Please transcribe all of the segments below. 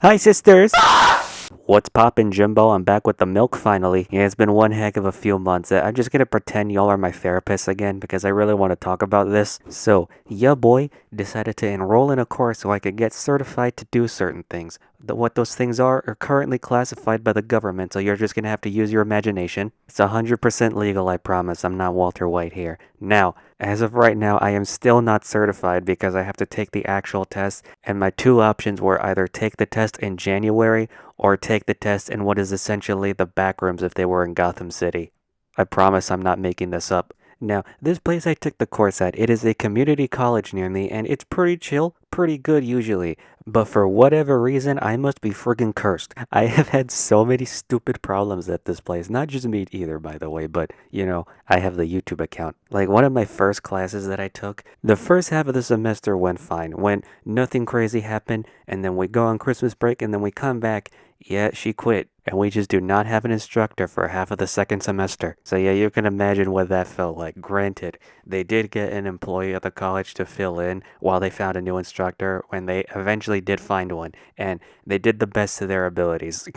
Hi, sisters! What's poppin', Jimbo? I'm back with the milk finally. Yeah, it's been one heck of a few months. I'm just gonna pretend y'all are my therapists again because I really want to talk about this. So, ya boy decided to enroll in a course so I could get certified to do certain things. What those things are currently classified by the government, so you're just gonna have to use your imagination. It's 100% legal, I promise. I'm not Walter White here. Now, as of right now, I am still not certified because I have to take the actual test, and my two options were either take the test in January or take the test in what is essentially the back rooms if they were in Gotham City. I promise I'm not making this up. Now, this place I took the course at, it is a community college near me, and it's pretty chill, pretty good usually. But for whatever reason, I must be friggin' cursed. I have had so many stupid problems at this place. Not just me either, by the way, but, I have the YouTube account. Like, one of my first classes that I took, the first half of the semester went fine. When nothing crazy happened, and then we go on Christmas break, and then we come back, yeah, she quit. And we just do not have an instructor for half of the second semester. So yeah, you can imagine what that felt like. Granted, they did get an employee at the college to fill in while they found a new instructor when they eventually did find one. And they did the best of their abilities.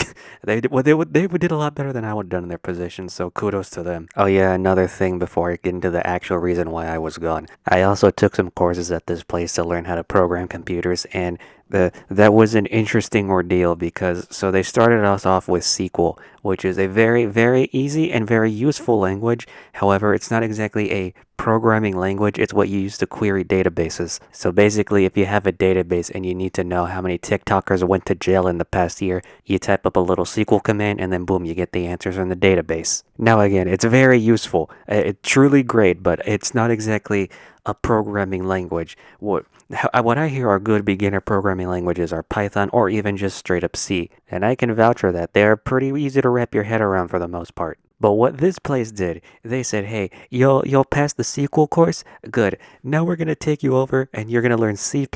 They did a lot better than I would have done in their position, so kudos to them. Oh yeah, another thing before I get into the actual reason why I was gone. I also took some courses at this place to learn how to program computers, and that was an interesting ordeal because so they started us off with SQL, which is a very, very easy and very useful language. However, it's not exactly a programming language, it's what you use to query databases. So basically, if you have a database and you need to know how many TikTokers went to jail in the past year, you type up a little SQL command and then boom, you get the answers from the database. Now again, it's very useful. It's truly great, but it's not exactly a programming language. What I hear are good beginner programming languages are Python or even just straight up C, and I can vouch for that. They're pretty easy to wrap your head around for the most part. But what this place did, they said, "Hey, you'll pass the SQL course. Good. Now we're gonna take you over, and you're gonna learn C++."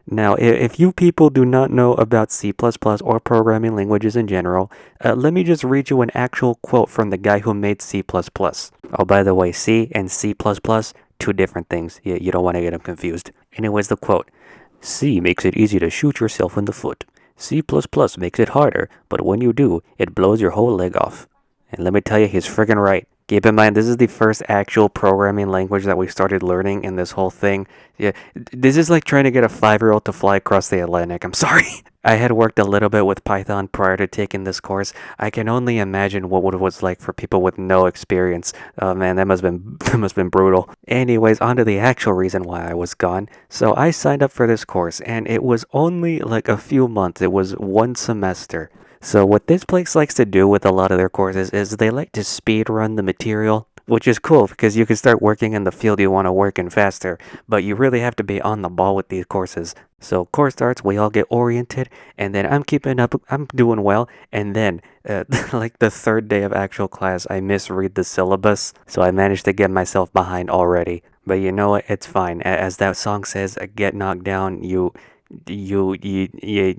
Now, if you people do not know about C++ or programming languages in general, let me just read you an actual quote from the guy who made C++. Oh, by the way, C and C++, two different things. You don't want to get them confused. Anyways, the quote: C makes it easy to shoot yourself in the foot. C++ makes it harder, but when you do, it blows your whole leg off. And let me tell you, he's friggin' right. Keep in mind, this is the first actual programming language that we started learning in this whole thing. Yeah, this is like trying to get a 5-year-old to fly across the Atlantic. I'm sorry. I had worked a little bit with Python prior to taking this course. I can only imagine what it was like for people with no experience. Oh man, that must have been that must have been brutal. Anyways, on to the actual reason why I was gone. So I signed up for this course, and it was only like a few months. It was one semester. So what this place likes to do with a lot of their courses is they like to speed run the material, which is cool because you can start working in the field you want to work in faster, but you really have to be on the ball with these courses. So course starts, we all get oriented, and then I'm keeping up, I'm doing well, and then like the third day of actual class, I misread the syllabus, so I managed to get myself behind already. But you know what? It's fine. As that song says, get knocked down, you get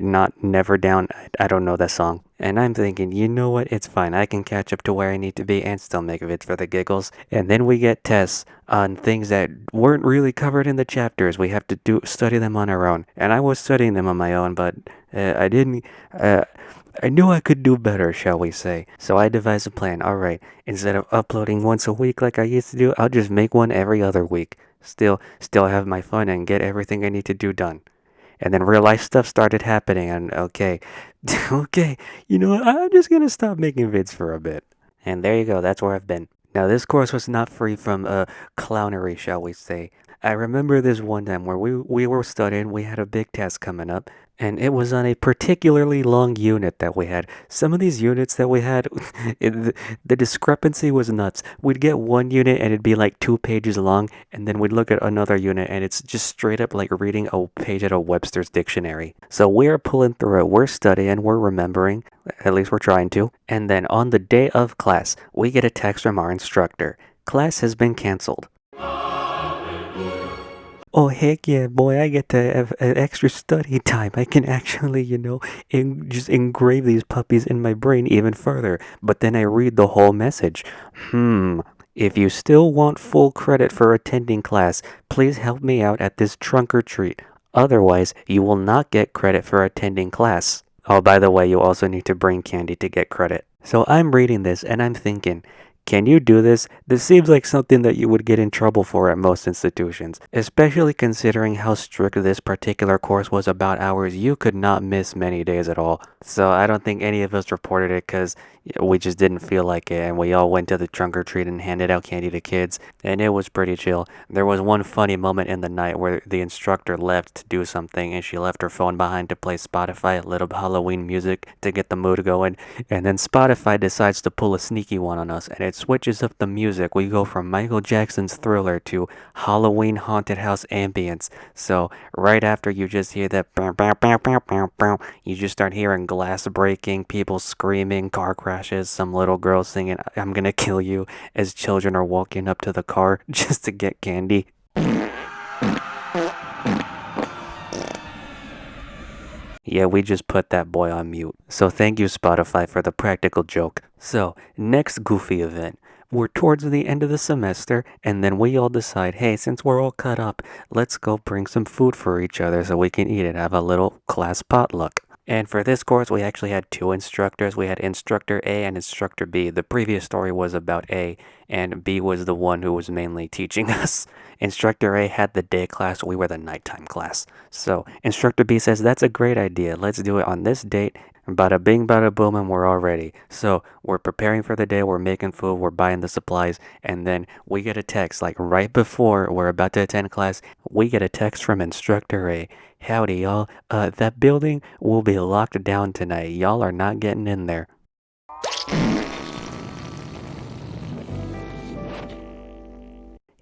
not never down. I don't know that song. And I'm thinking, you know what? It's fine. I can catch up to where I need to be and still make vids for the giggles. And then we get tests on things that weren't really covered in the chapters. We have to study them on our own. And I was studying them on my own, but I didn't. I knew I could do better, shall we say. So I devised a plan. All right, instead of uploading once a week like I used to do, I'll just make one every other week. Still have my fun and get everything I need to do done. And then real life stuff started happening, and okay, okay, you know what? I'm just gonna stop making vids for a bit. And there you go, that's where I've been. Now, this course was not free from clownery, shall we say. I remember this one time where we were studying, we had a big test coming up, and it was on a particularly long unit that we had. Some of these units that we had, the discrepancy was nuts. We'd get one unit and it'd be like 2 pages long, and then we'd look at another unit and it's just straight up like reading a page out of Webster's dictionary. So we're pulling through it, we're studying, we're remembering, at least we're trying to, and then on the day of class, we get a text from our instructor. Class has been canceled. Oh, heck yeah, boy, I get to have an extra study time. I can actually, just engrave these puppies in my brain even further. But then I read the whole message. If you still want full credit for attending class, please help me out at this trunk or treat. Otherwise, you will not get credit for attending class. Oh, by the way, you also need to bring candy to get credit. So I'm reading this and I'm thinking, can you do this? This seems like something that you would get in trouble for at most institutions, especially considering how strict this particular course was about hours. You could not miss many days at all. So I don't think any of us reported it because we just didn't feel like it, and we all went to the trunk or treat and handed out candy to kids, and it was pretty chill. There was one funny moment in the night where the instructor left to do something, and she left her phone behind to play Spotify, little Halloween music to get the mood going, and then Spotify decides to pull a sneaky one on us, and it switches up the music. We go from Michael Jackson's Thriller to Halloween haunted house ambience. So right after you just hear that, you just start hearing glass breaking, people screaming, car crashes, some little girl singing "I'm gonna kill you" as children are walking up to the car just to get candy. Yeah, we just put that boy on mute. So thank you, Spotify, for the practical joke. So, next goofy event. We're towards the end of the semester, and then we all decide, hey, since we're all cut up, let's go bring some food for each other so we can eat it. Have a little class potluck. And for this course, we actually had two instructors. We had instructor A and instructor B. The previous story was about A, and B was the one who was mainly teaching us. Instructor A had the day class, we were the nighttime class. So instructor B says, that's a great idea. Let's do it on this date. Bada bing, bada boom, and we're all ready. So we're preparing for the day, we're making food, we're buying the supplies, and then we get a text, like right before we're about to attend class, we get a text from instructor A. Howdy, y'all. That building will be locked down tonight. Y'all are not getting in there.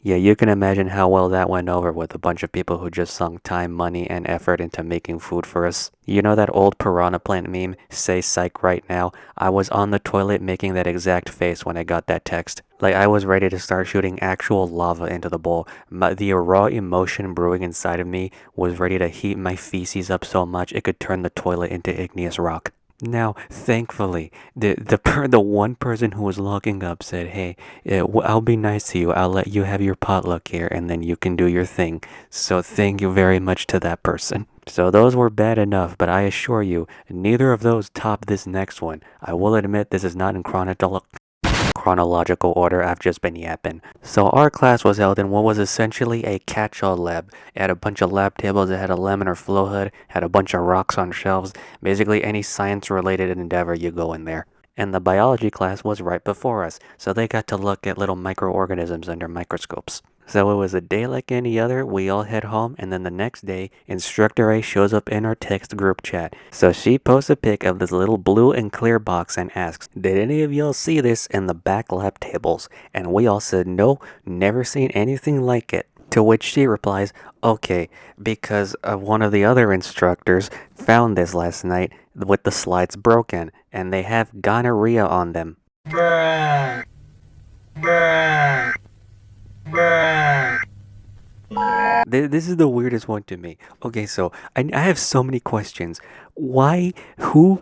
Yeah, you can imagine how well that went over with a bunch of people who just sunk time, money, and effort into making food for us. You know that old piranha plant meme, say psych right now? I was on the toilet making that exact face when I got that text. Like, I was ready to start shooting actual lava into the bowl. The raw emotion brewing inside of me was ready to heat my feces up so much it could turn the toilet into igneous rock. Now, thankfully, the one person who was logging up said, "Hey, I'll be nice to you. I'll let you have your potluck here, and then you can do your thing." So thank you very much to that person. So those were bad enough, but I assure you, neither of those top this next one. I will admit this is not in chronological order. I've just been yapping. So our class was held in what was essentially a catch-all lab. It had a bunch of lab tables, it had a laminar flow hood, had a bunch of rocks on shelves. Basically any science-related endeavor, you go in there. And the biology class was right before us, so they got to look at little microorganisms under microscopes. So it was a day like any other, we all head home, and then the next day, Instructor A shows up in our text group chat. So she posts a pic of this little blue and clear box and asks, did any of y'all see this in the back lab tables? And we all said, no, never seen anything like it. To which she replies, okay, because one of the other instructors found this last night with the slides broken, and they have gonorrhea on them. Bruh. Bruh. Bruh. This is the weirdest one to me. Okay, so I have so many questions. Why? Who?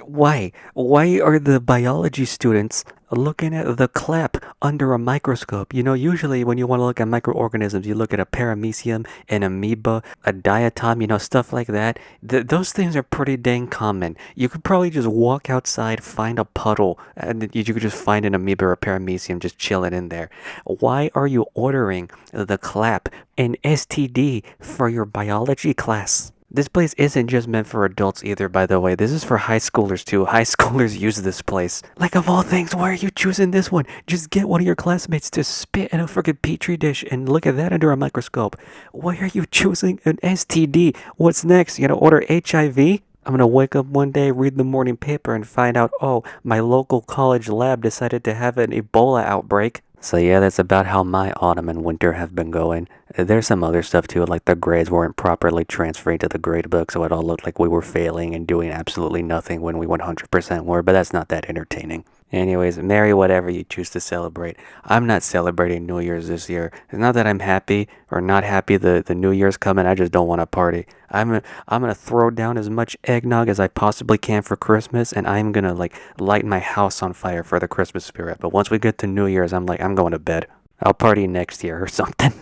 Why? Why are the biology students looking at the clap under a microscope? You know, usually when you want to look at microorganisms, you look at a paramecium, an amoeba, a diatom, you know, stuff like that. Those things are pretty dang common. You could probably just walk outside, find a puddle, and you could just find an amoeba or a paramecium just chilling in there. Why are you ordering the clap, an STD, for your biology class? This place isn't just meant for adults either, by the way. This is for high schoolers too. High schoolers use this place. Like, of all things, why are you choosing this one? Just get one of your classmates to spit in a freaking petri dish and look at that under a microscope. Why are you choosing an STD? What's next? You gonna order HIV? I'm gonna wake up one day, read the morning paper, and find out, oh, my local college lab decided to have an Ebola outbreak. So yeah, that's about how my autumn and winter have been going. There's some other stuff too, like the grades weren't properly transferred to the grade book, so it all looked like we were failing and doing absolutely nothing when we 100% were, but that's not that entertaining. Anyways, merry whatever you choose to celebrate. I'm not celebrating New Year's this year. It's not that I'm happy or not happy the New Year's coming, I just don't want to party. I'm gonna throw down as much eggnog as I possibly can for Christmas, and I'm gonna like light my house on fire for the Christmas spirit. But once we get to New Year's, I'm going to bed. I'll party next year or something.